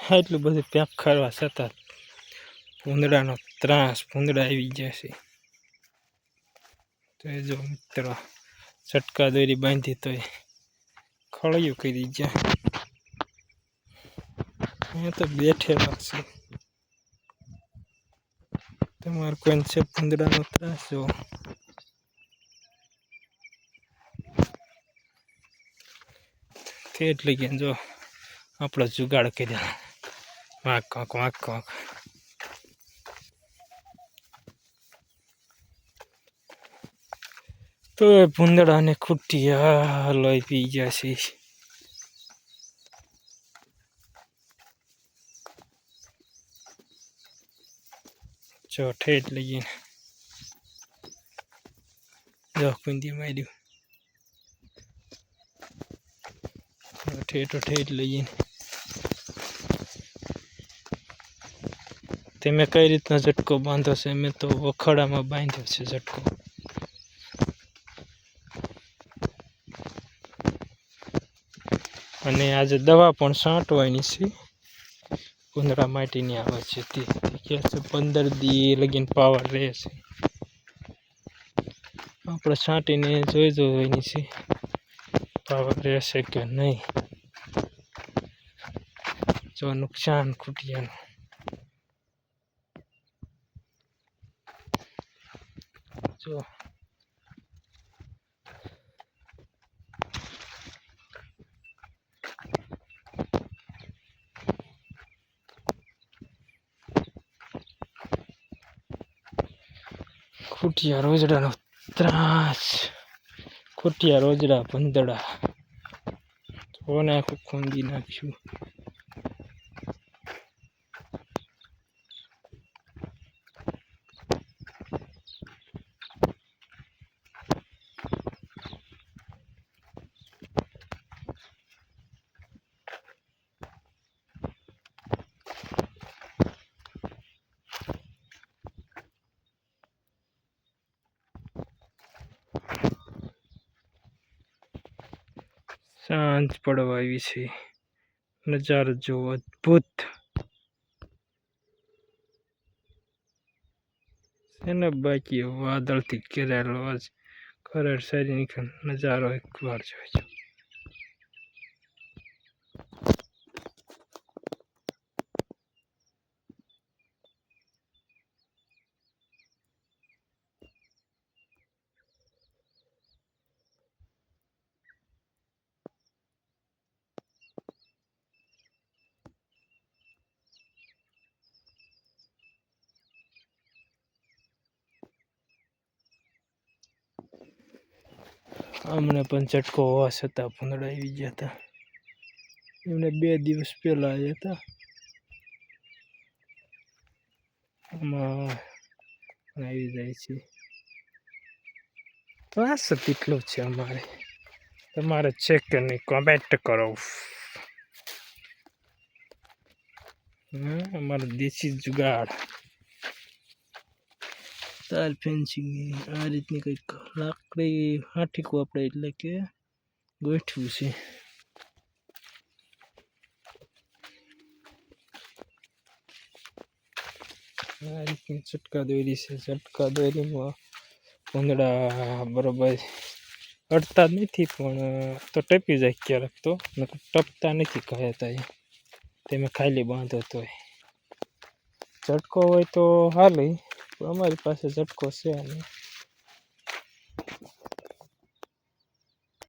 એટલું બધું પેક કરવા છતાં ભૂંદડાનો ત્રાસ, ભૂંદડા આવી જશે. તો એ જો મિત્રો ચટકા દોરી બાંધી તો ખળિયું કરી જાય. અહીંયા તો બેઠેલા છે. તમારે કોઈને છે ભૂંદડાનો ત્રાસ? જો એટલે કે જો આપણો જુગાડ કર્યા, વાંક વાંક વાંક વાંક. તો એ ભૂંદડાને ખૂટિયા લોહી પી ગયા છે. જો ઠેઠ લઈને જો કુંદી માર્યું, ઠેઠ લઈને. તમે કઈ રીતનો ઝટકો બાંધો છે? મેં તો વખડામાં બાંધ્યો છે ઝટકો. અને આજે દવા પણ છાંટવાની છે. ભૂંદડા માટીની આવે છે તે કહે છે 15 દી લગીને પાવર રહેશે. આપણે છાંટીને જોઈ જોવાની છે પાવર રહેશે કે નહીં. જો નુકસાન ખૂટિયાનું. જો ખૂટિયા રોજડાનો ત્રાસ, ખૂટિયા રોજડા ભૂંદડા. જોને આખું ખૂંદી નાખ્યું. સાંજ પડવા આવી છે. નજારો જોવો અદ્ભુત છે ને. બાકી વાદળથી ઘેરાયેલો આજ ખરેડ સારી નજારો એકવાર જોઈજો. અમને પણ ઝટકો હોવા છતાં ભૂંદડા આવી ગયા હતા. એમને 2 દિવસ પહેલા આવ્યા હતા. આમાં આવી જાય છે. ત્રાસ કેટલો છે અમારે. તમારે છે કે નહીં કોમેન્ટ કરો. અમારો દેશી જુગાડ તાર ફેન્સિંગની આ રીતની કંઈક લાકડી હાથીકું આપણે એટલે કે ગોઠવું છે. આ રીતની ચટકા દોરી છે. ચટકા દોરીમાં ભૂંદડા બરોબર અડતા જ નથી, પણ તો ટપી જાય ક્યારેક. તો ટપતા નથી કહેતા. તમે ખાલી બાંધો તોય ઝટકો હોય તો હાલે, પણ અમારી પાસે ઝટકો છે નહીં.